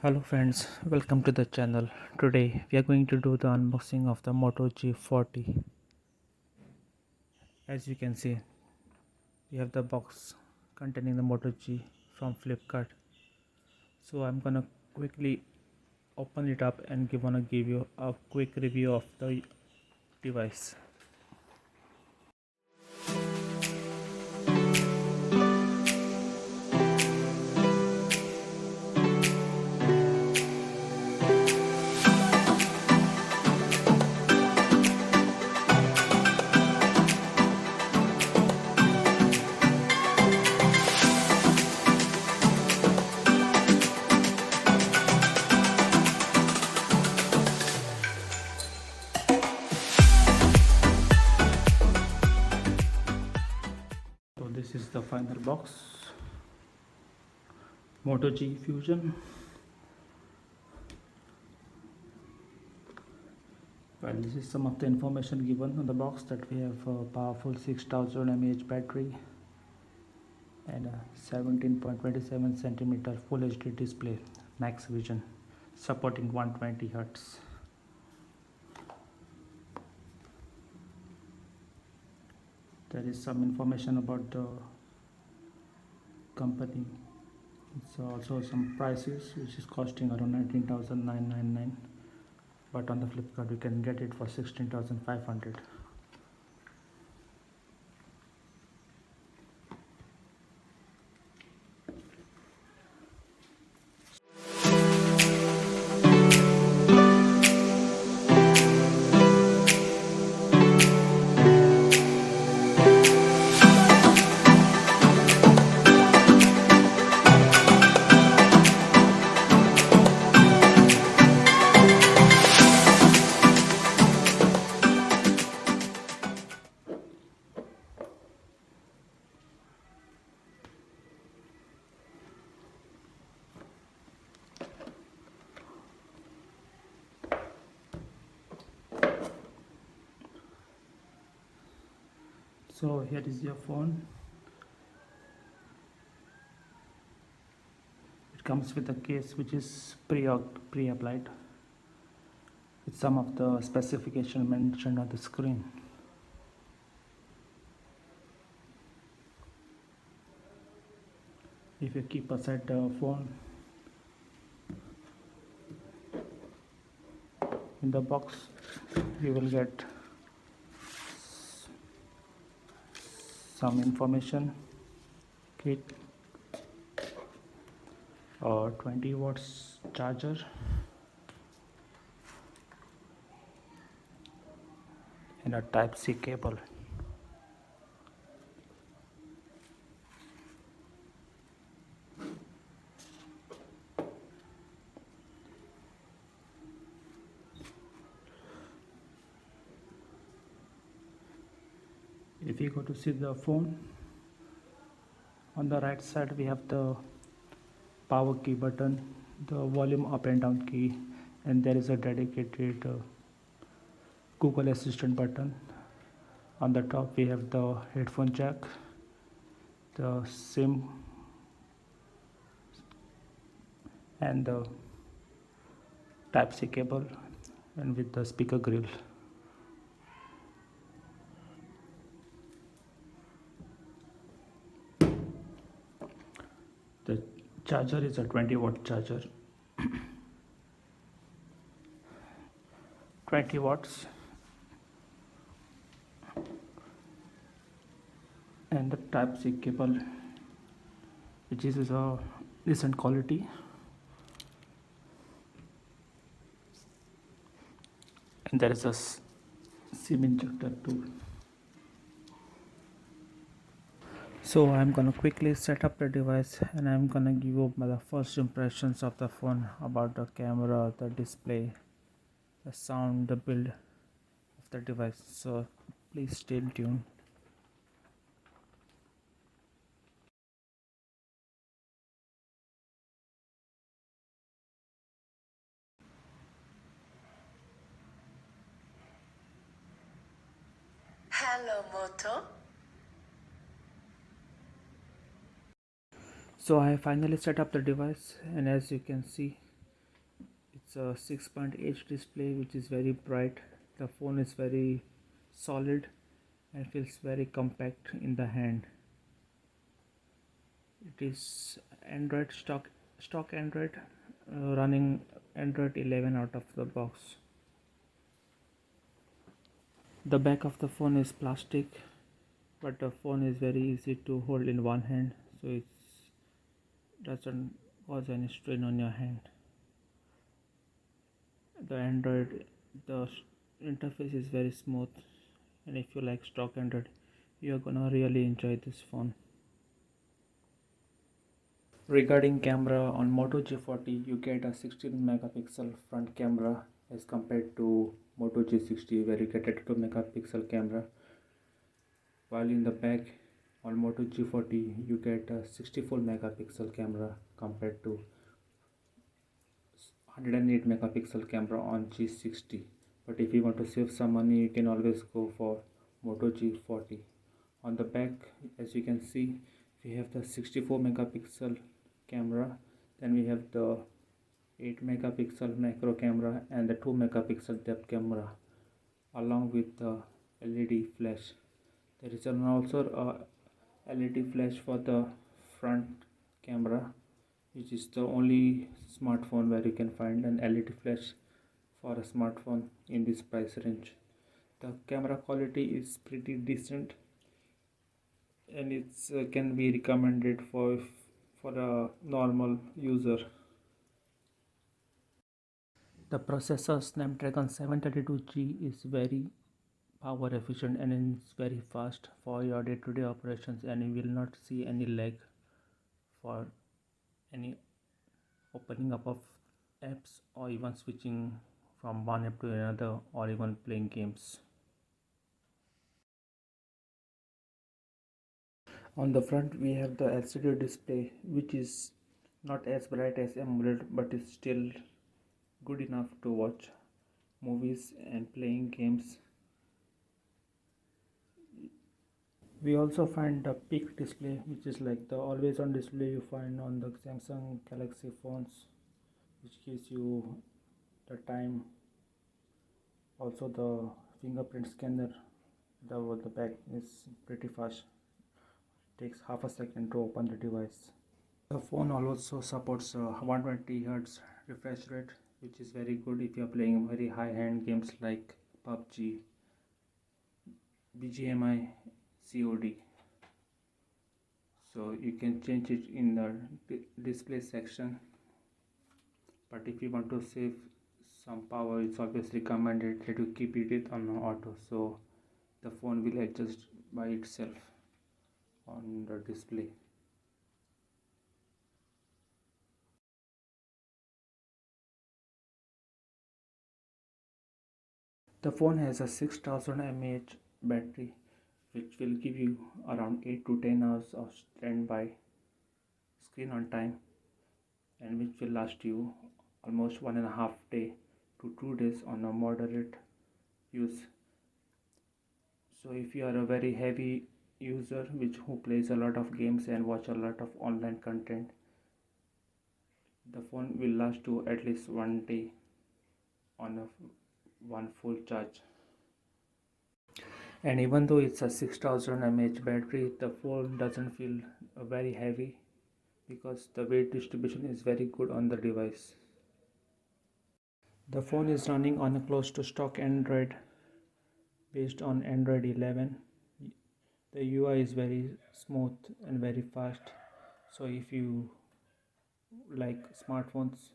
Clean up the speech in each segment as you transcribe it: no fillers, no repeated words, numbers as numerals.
Hello friends, welcome to the channel. Today we are going to do the unboxing of the Moto G40. As you can see, we have the box containing the Moto G from Flipkart. So I'm gonna quickly open it up and give you a quick review of the device. So this is the final box. Moto G Fusion. Well, this is some of the information given on the box, that we have a powerful 6000 mAh battery and a 17.27 centimeter full HD display, max vision, supporting 120 Hz. There is some information about the company. It's also some prices, which is costing around 19,999, but on the Flipkart you can get it for 16,500. So here is your phone. It comes with a case which is pre-applied with some of the specification mentioned on the screen. If you keep aside the phone, in the box you will get some information kit, or 20 watts charger, and a Type-C cable. If you go to see the phone, on the right side we have the power key button, the volume up and down key, and there is a dedicated Google Assistant button. On the top we have the headphone jack, the SIM, and the Type-C cable, and with the speaker grill. The charger is a 20-watt charger. 20 watts, and the Type-C cable, which is a decent quality, and there is a SIM injector too. So I'm gonna quickly set up the device, and I'm gonna give you the first impressions of the phone, about the camera, the display, the sound, the build of the device. So please stay tuned. Hello, Moto. So I finally set up the device, and as you can see, It's a 6.8 display which is very bright. The phone is very solid and feels very compact in the hand. It is Android stock Android, running Android 11 out of the box. The back of the phone is plastic, but the phone is very easy to hold in one hand, so it doesn't cause any strain on your hand. The Android, the interface is very smooth, and if you like stock Android, you're gonna really enjoy this phone. Regarding camera, on Moto G40 you get a 16 megapixel front camera as compared to Moto G60 where you get a 2 megapixel camera, while in the back on Moto G40 you get a 64 megapixel camera compared to 108 megapixel camera on G60. But if you want to save some money, you can always go for Moto G40. On the back, as you can see, we have the 64 megapixel camera, then we have the 8 megapixel macro camera and the 2 megapixel depth camera along with the LED flash. There is also a LED flash for the front camera, which is the only smartphone where you can find an LED flash for a smartphone in this price range. The camera quality is pretty decent and it can be recommended for a normal user. The processor Snapdragon 732G is very power efficient and it's very fast for your day-to-day operations, and you will not see any lag for any opening up of apps or even switching from one app to another or even playing games. On the front we have the LCD display, which is not as bright as AMOLED but is still good enough to watch movies and playing games. We also find the peak display, which is like the always on display you find on the Samsung Galaxy phones, which gives you the time. Also the fingerprint scanner, the back is pretty fast, takes half a second to open the device. The phone also supports 120 Hz refresh rate, which is very good if you are playing very high-end games like PUBG, BGMI, COD. So you can change it in the display section, but if you want to save some power, it's always recommended that you keep it on auto, so the phone will adjust by itself on the display. The phone has a 6000 mAh battery, which will give you around 8 to 10 hours of standby screen on time, and which will last you almost 1.5 day to 2 days on a moderate use. So if you are a very heavy user who plays a lot of games and watch a lot of online content, the phone will last you at least 1 day on one full charge. And even though it's a 6000 mAh battery, the phone doesn't feel very heavy because the weight distribution is very good on the device. The phone is running on a close to stock Android based on Android 11. The UI is very smooth and very fast, so if you like smartphones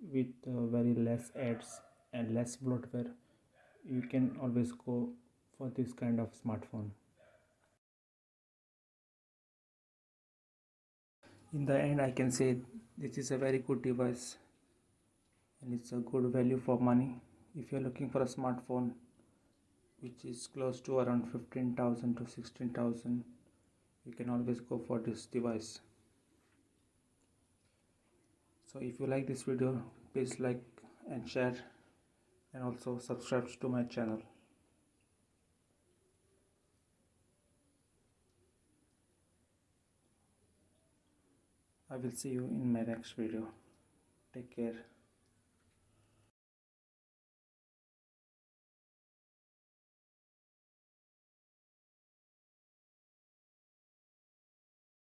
with very less ads and less bloatware, you can always go for this kind of smartphone. In the end, I can say this is a very good device and it's a good value for money. If you're looking for a smartphone which is close to around 15,000 to 16,000, you can always go for this device. So if you like this video, please like and share, and also subscribe to my channel. I will see you in my next video. Take care.